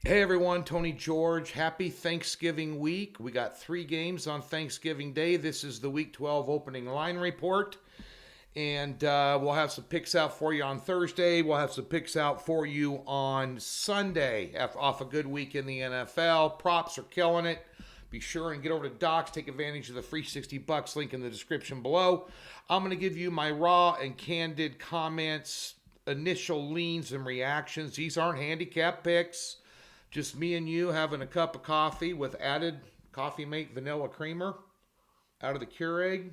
Hey everyone, Tony George. Happy Thanksgiving week. We got 3 games on Thanksgiving Day. This is the Week 12 opening line report. And we'll have some picks out for you on Thursday. We'll have some picks out for you on Sunday off a good week in the NFL. Props are killing it. Be sure and get over to Docs. Take advantage of the free $60 link in the description below. I'm going to give you my raw and candid comments, initial leans and reactions. These aren't handicap picks. Just me and you having a cup of coffee with added Coffee Mate vanilla creamer out of the Keurig.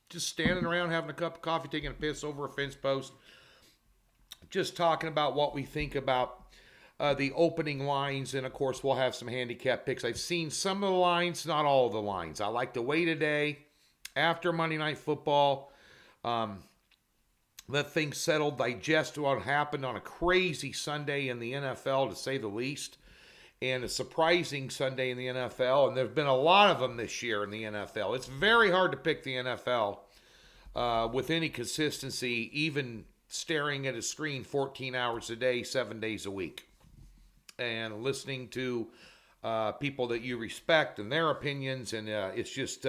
Just standing around having a cup of coffee, taking a piss over a fence post. Just talking about what we think about the opening lines. And of course, we'll have some handicap picks. I've seen some of the lines, not all of the lines. I like to wait a day after Monday Night Football. Let things settle, digest what happened on a crazy Sunday in the NFL, to say the least, and a surprising Sunday in the NFL. And there have been a lot of them this year in the NFL. It's very hard to pick the NFL with any consistency, even staring at a screen 14 hours a day, 7 days a week, and listening to people that you respect and their opinions. And it's just...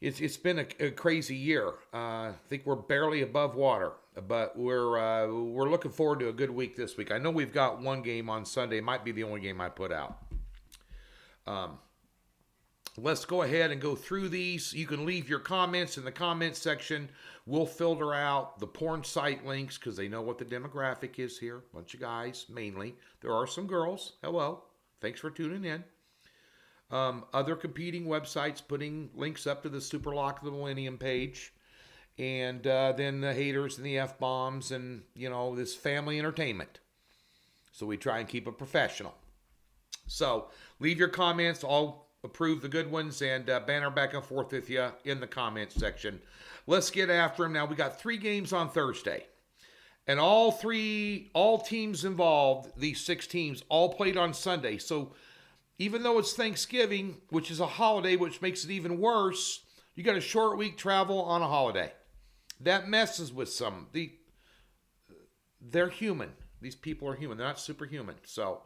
It's been a crazy year. I think we're barely above water, but we're looking forward to a good week this week. I know we've got one game on Sunday. It might be the only game I put out. Let's go ahead and go through these. You can leave your comments in the comments section. We'll filter out the porn site links because they know what the demographic is here. Bunch of guys, mainly. There are some girls. Hello. Thanks for tuning in. Other competing websites putting links up to the Super Lock of the Millennium page. And then the haters and the F-bombs and, this family entertainment. So we try and keep it professional. So leave your comments. I'll approve the good ones and banter back and forth with you in the comments section. Let's get after them. Now, we got 3 games on Thursday. And all teams involved, these 6 teams, all played on Sunday. So even though it's Thanksgiving, which is a holiday, which makes it even worse, you got a short week travel on a holiday. That messes with some. They're human. These people are human. They're not superhuman. So,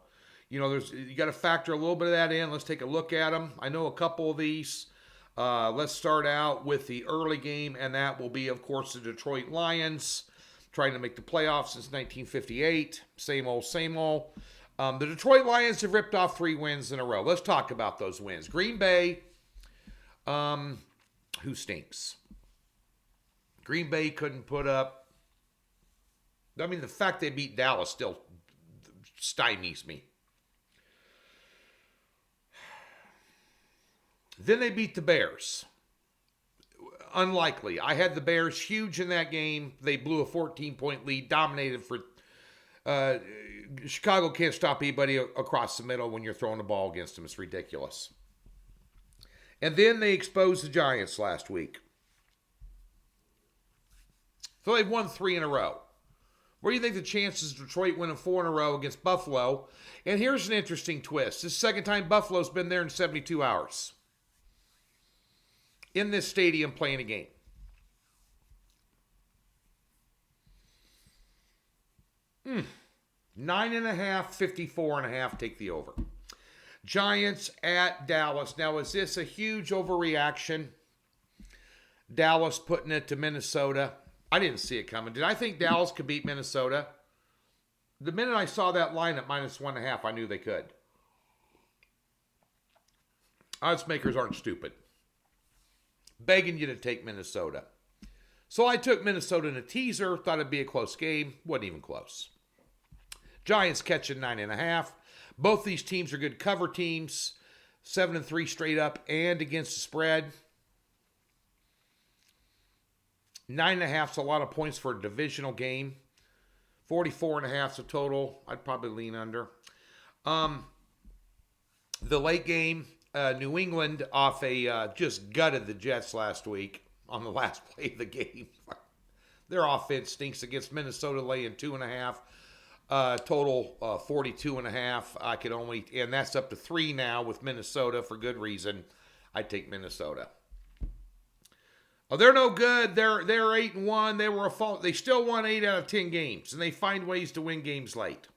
you got to factor a little bit of that in. Let's take a look at them. I know a couple of these. Let's start out with the early game, and that will be, of course, the Detroit Lions, trying to make the playoffs since 1958. Same old, same old. The Detroit Lions have ripped off 3 wins in a row. Let's talk about those wins. Green Bay, who stinks? Green Bay couldn't put up... the fact they beat Dallas still stymies me. Then they beat the Bears. Unlikely. I had the Bears huge in that game. They blew a 14-point lead, dominated for... Chicago can't stop anybody across the middle when you're throwing the ball against them. It's ridiculous. And then they exposed the Giants last week. So they've won 3 in a row. Where do you think the chances of Detroit winning 4 in a row against Buffalo? And here's an interesting twist. This is the second time Buffalo's been there in 72 hours. In this stadium playing a game. 9.5, 54.5, take the over. Giants at Dallas. Now, is this a huge overreaction? Dallas putting it to Minnesota. I didn't see it coming. Did I think Dallas could beat Minnesota? The minute I saw that line at -1.5, I knew they could. Odds makers aren't stupid. Begging you to take Minnesota. So I took Minnesota in a teaser. Thought it'd be a close game. Wasn't even close. Giants catching 9.5. Both these teams are good cover teams. 7-3 straight up and against the spread. 9.5 is a lot of points for a divisional game. 44.5 is a total. I'd probably lean under. The late game, New England off just gutted the Jets last week on the last play of the game. Their offense stinks against Minnesota, laying 2.5. Total 42.5. And that's up to 3 now with Minnesota for good reason. I take Minnesota. Oh, they're no good. They're 8-1. They were a fault. They still won 8 out of 10 games, and they find ways to win games late.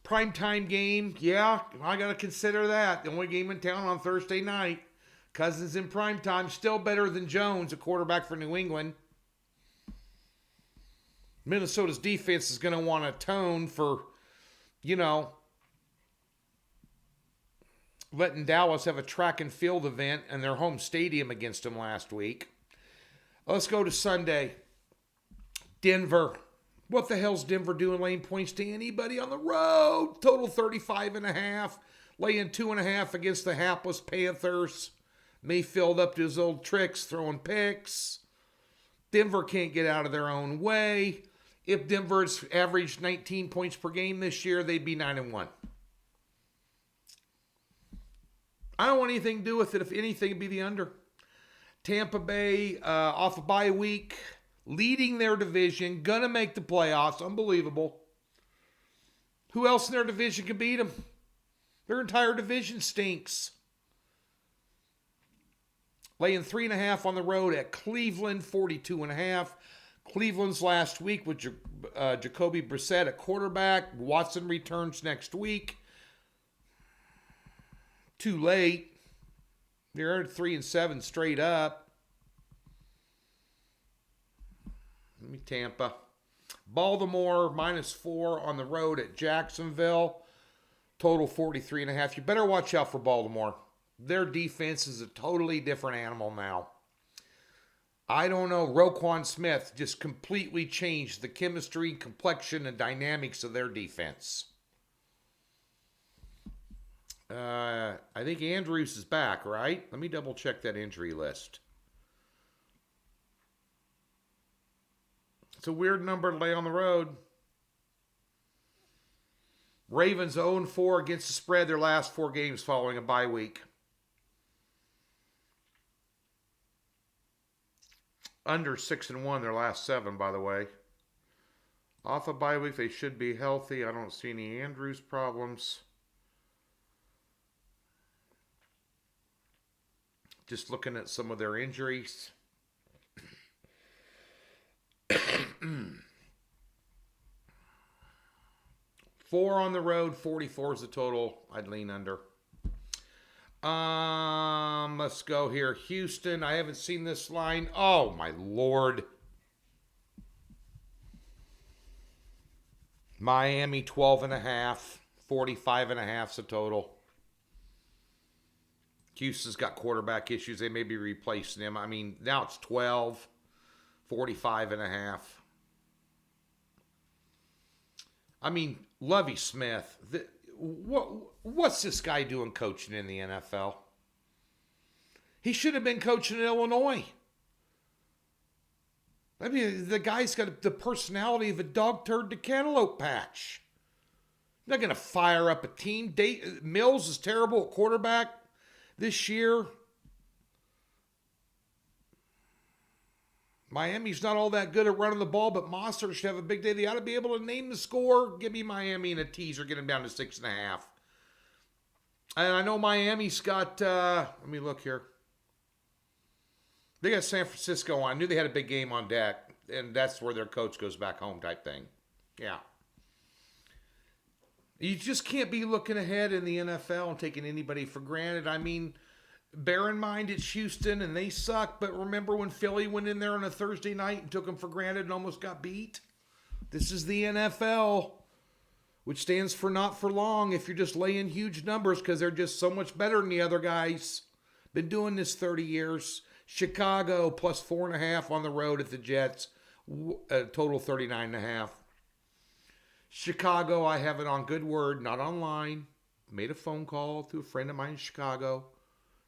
Primetime game, yeah, I got to consider that. The only game in town on Thursday night. Cousins in primetime, still better than Jones, a quarterback for New England. Minnesota's defense is going to want to atone for, letting Dallas have a track and field event in their home stadium against them last week. Let's go to Sunday. Denver. What the hell's Denver doing laying points to anybody on the road? Total 35.5. Laying 2.5 against the hapless Panthers. Mayfield up to his old tricks, throwing picks. Denver can't get out of their own way. If Denver's averaged 19 points per game this year, they'd be 9-1. I don't want anything to do with it. If anything, it'd be the under. Tampa Bay off a bye week, leading their division, gonna make the playoffs. Unbelievable. Who else in their division can beat them? Their entire division stinks. Laying 3.5 on the road at Cleveland, 42.5. Cleveland's last week with Jacoby Brissett at quarterback. Watson returns next week. Too late. They're at 3-7 straight up. Let me Tampa. Baltimore -4 on the road at Jacksonville. Total 43.5. You better watch out for Baltimore. Their defense is a totally different animal now. I don't know. Roquan Smith just completely changed the chemistry, complexion, and dynamics of their defense. I think Andrews is back, right? Let me double check that injury list. It's a weird number to lay on the road. Ravens 0-4 against the spread their last 4 games following a bye week. Under 6-1 their last 7, by the way. Off a bye week, they should be healthy. I don't see any Andrews problems. Just looking at some of their injuries. 4 on the road, 44 is the total. I'd lean under. Let's go here. Houston, I haven't seen this line. Oh, my Lord. Miami, 12.5. 45.5 is the total. Houston's got quarterback issues. They may be replacing him. I mean, now it's 12. 45.5. I mean, Lovie Smith. What's this guy doing coaching in the NFL? He should have been coaching in Illinois. I mean, the guy's got the personality of a dog turd to cantaloupe patch. He's not going to fire up a team. Mills is terrible at quarterback this year. Miami's not all that good at running the ball, but Mossert should have a big day. They ought to be able to name the score. Give me Miami in a teaser. Get them down to 6.5. And I know Miami's got, let me look here. They got San Francisco on. I knew they had a big game on deck, and that's where their coach goes back home type thing. Yeah. You just can't be looking ahead in the NFL and taking anybody for granted. I mean, bear in mind it's Houston and they suck, but remember when Philly went in there on a Thursday night and took them for granted and almost got beat? This is the NFL, which stands for not for long if you're just laying huge numbers because they're just so much better than the other guys. Been doing this 30 years. Chicago plus 4.5 on the road at the Jets. Total 39.5. Chicago, I have it on good word, not online. Made a phone call to a friend of mine in Chicago.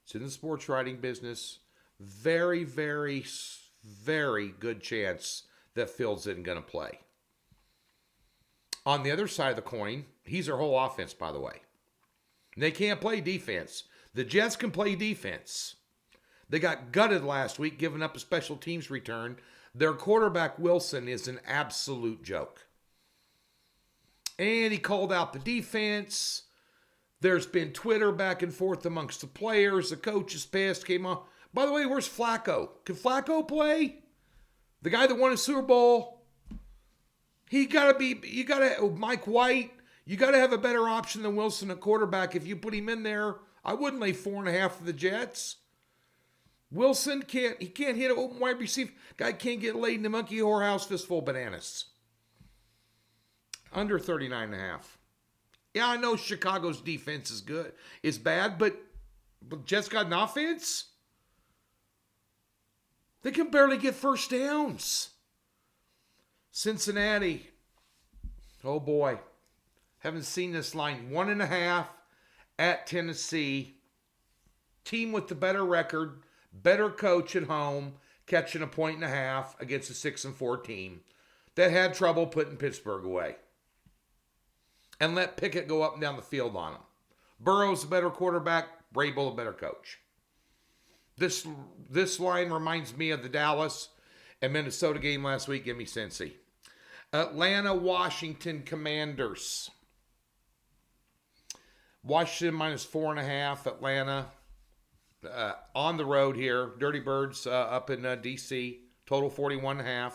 It's in the sports writing business. Very, very, very good chance that Fields isn't going to play. On the other side of the coin, he's their whole offense, by the way. They can't play defense. The Jets can play defense. They got gutted last week, giving up a special teams return. Their quarterback, Wilson, is an absolute joke. And he called out the defense. There's been Twitter back and forth amongst the players. The coach is pissed, came on. By the way, where's Flacco? Can Flacco play? The guy that won a Super Bowl. Mike White, you got to have a better option than Wilson at quarterback. If you put him in there, I wouldn't lay 4.5 for the Jets. Wilson can't hit an open wide receiver. Guy can't get laid in the monkey whorehouse fistful of bananas. Under 39.5. Yeah, I know Chicago's defense is bad, but Jets got an offense? They can barely get first downs. Cincinnati. Oh boy. Haven't seen this line. 1.5 at Tennessee. Team with the better record. Better coach at home. Catching 1.5 against a 6-4 team that had trouble putting Pittsburgh away. And let Pickett go up and down the field on them. Burrow's a better quarterback. Vrabel a better coach. This line reminds me of the Dallas and Minnesota game last week. Give me Cincy. Atlanta, Washington Commanders. Washington -4.5. Atlanta on the road here. Dirty Birds up in D.C. Total 41.5.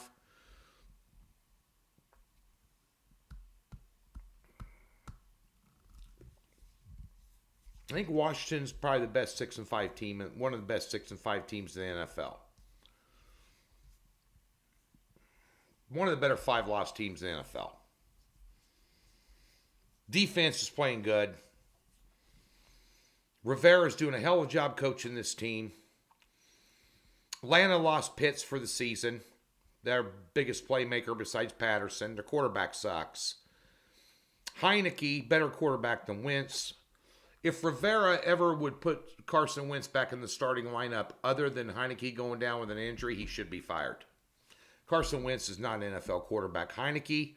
I think Washington's probably the best 6-5 team, and one of the best 6-5 teams in the NFL. One of the better 5-loss teams in the NFL. Defense is playing good. Rivera's doing a hell of a job coaching this team. Atlanta lost Pitts for the season. Their biggest playmaker besides Patterson. Their quarterback sucks. Heineke, better quarterback than Wentz. If Rivera ever would put Carson Wentz back in the starting lineup, other than Heineke going down with an injury, he should be fired. Carson Wentz is not an NFL quarterback. Heineke,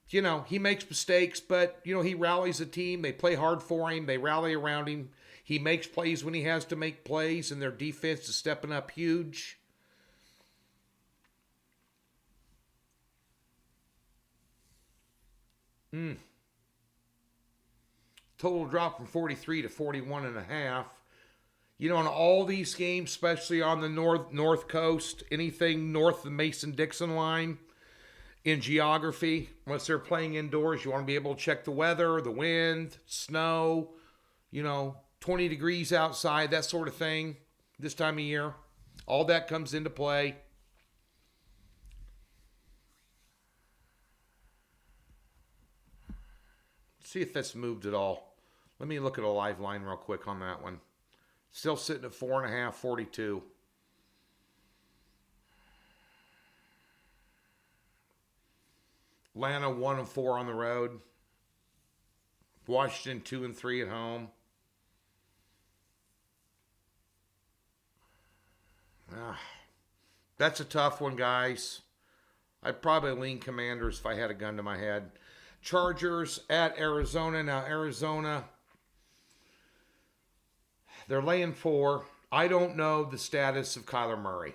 he makes mistakes, but, he rallies the team. They play hard for him. They rally around him. He makes plays when he has to make plays, and their defense is stepping up huge. Total drop from 43 to 41.5. In all these games, especially on the north coast, anything north of the Mason-Dixon line in geography, unless they're playing indoors, you want to be able to check the weather, the wind, snow, 20 degrees outside, that sort of thing this time of year. All that comes into play. See if that's moved at all. Let me look at a live line real quick on that one. Still sitting at 4.5, 42. Atlanta 1-4 on the road. Washington 2-3 at home. That's a tough one, guys. I'd probably lean Commanders if I had a gun to my head. Chargers at Arizona. Now, Arizona, they're laying 4. I don't know the status of Kyler Murray.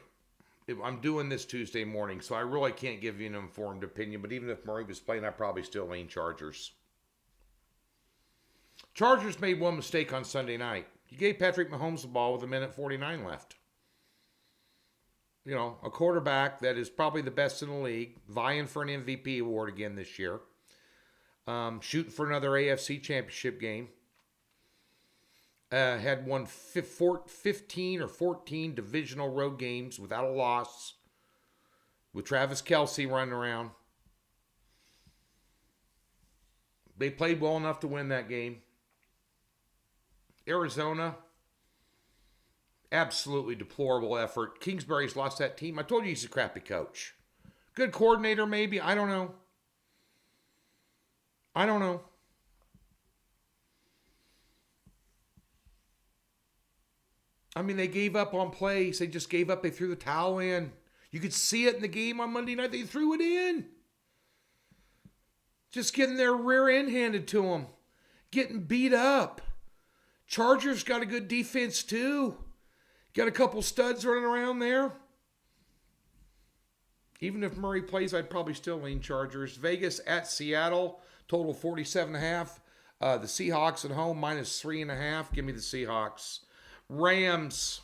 I'm doing this Tuesday morning, so I really can't give you an informed opinion. But even if Murray was playing, I'd probably still lean Chargers. Chargers made one mistake on Sunday night. You gave Patrick Mahomes the ball with 1:49 left. A quarterback that is probably the best in the league, vying for an MVP award again this year. Shooting for another AFC championship game. Had won 15 or 14 divisional road games without a loss. With Travis Kelce running around. They played well enough to win that game. Arizona, absolutely deplorable effort. Kingsbury's lost that team. I told you he's a crappy coach. Good coordinator, maybe. I don't know. They gave up on plays. They just gave up. They threw the towel in. You could see it in the game on Monday night. They threw it in. Just getting their rear end handed to them. Getting beat up. Chargers got a good defense too. Got a couple studs running around there. Even if Murray plays, I'd probably still lean Chargers. Vegas at Seattle. Total 47.5. The Seahawks at home -3.5. Give me the Seahawks. Rams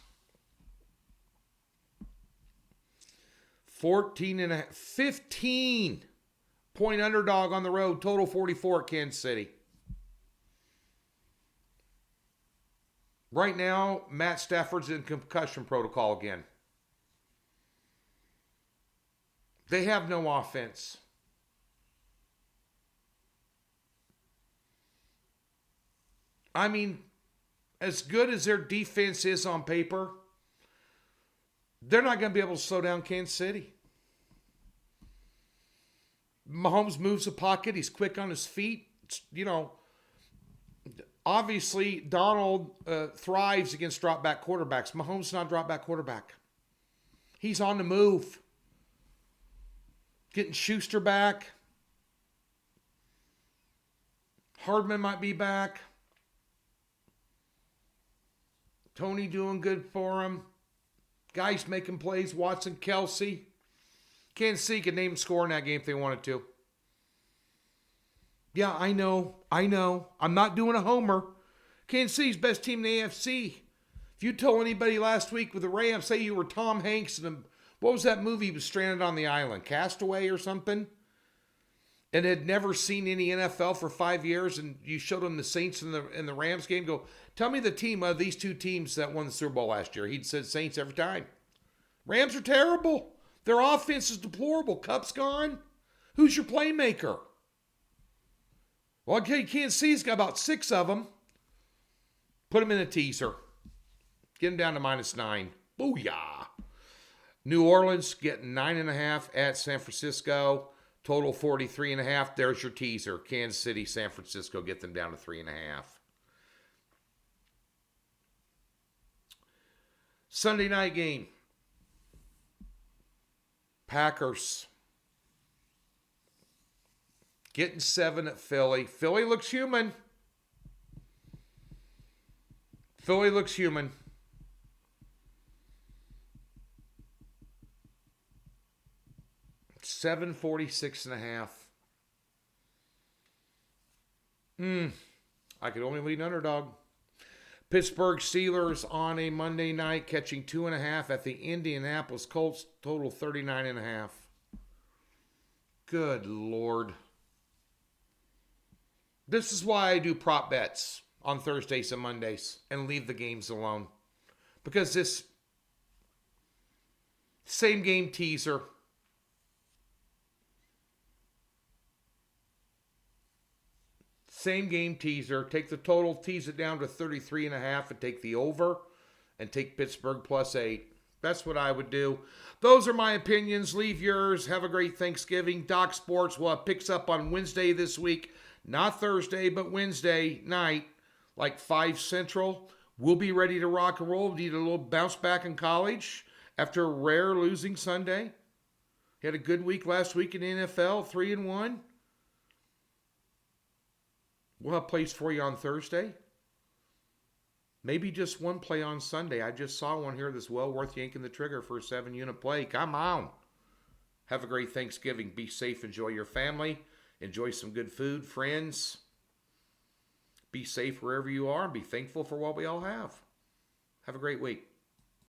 14 and a 15 point underdog on the road. Total 44 at Kansas City. Right now, Matt Stafford's in concussion protocol again. They have no offense. I mean, as good as their defense is on paper, they're not going to be able to slow down Kansas City. Mahomes moves the pocket. He's quick on his feet. Obviously, Donald thrives against drop-back quarterbacks. Mahomes is not a drop-back quarterback. He's on the move. Getting Schuster back. Hardman might be back. Tony doing good for him. Guys making plays. Watson, Kelsey. Kansas City could name and score in that game if they wanted to. Yeah, I know. I'm not doing a homer. Kansas City's best team in the AFC. If you told anybody last week with the Rams, say you were Tom Hanks, and what was that movie he was stranded on the island? Castaway or something? And had never seen any NFL for 5 years, and you showed him the Saints in the Rams game, go, tell me the team of these two teams that won the Super Bowl last year. He'd said Saints every time. Rams are terrible. Their offense is deplorable. Cup's gone. Who's your playmaker? Well, okay, Kansas City's got about 6 of them. Put them in a teaser. Get them down to -9. Booyah. New Orleans getting 9.5 at San Francisco. Total 43.5. There's your teaser. Kansas City, San Francisco, get them down to 3.5. Sunday night game. Packers. Getting 7 at Philly. Philly looks human. 746.5. I could only lead an underdog. Pittsburgh Steelers on a Monday night catching 2.5 at the Indianapolis Colts. Total 39.5. Good Lord. This is why I do prop bets on Thursdays and Mondays and leave the games alone. Because this same game teaser. Same game teaser. Take the total, tease it down to 33.5 and take the over and take Pittsburgh +8. That's what I would do. Those are my opinions. Leave yours. Have a great Thanksgiving. Doc Sports will have picks up on Wednesday this week. Not Thursday, but Wednesday night, like 5 Central. We'll be ready to rock and roll. Need a little bounce back in college after a rare losing Sunday. Had a good week last week in the NFL, 3-1. We'll have plays for you on Thursday. Maybe just one play on Sunday. I just saw one here that's well worth yanking the trigger for a 7-unit play. Come on. Have a great Thanksgiving. Be safe. Enjoy your family. Enjoy some good food, friends. Be safe wherever you are and be thankful for what we all have. Have a great week.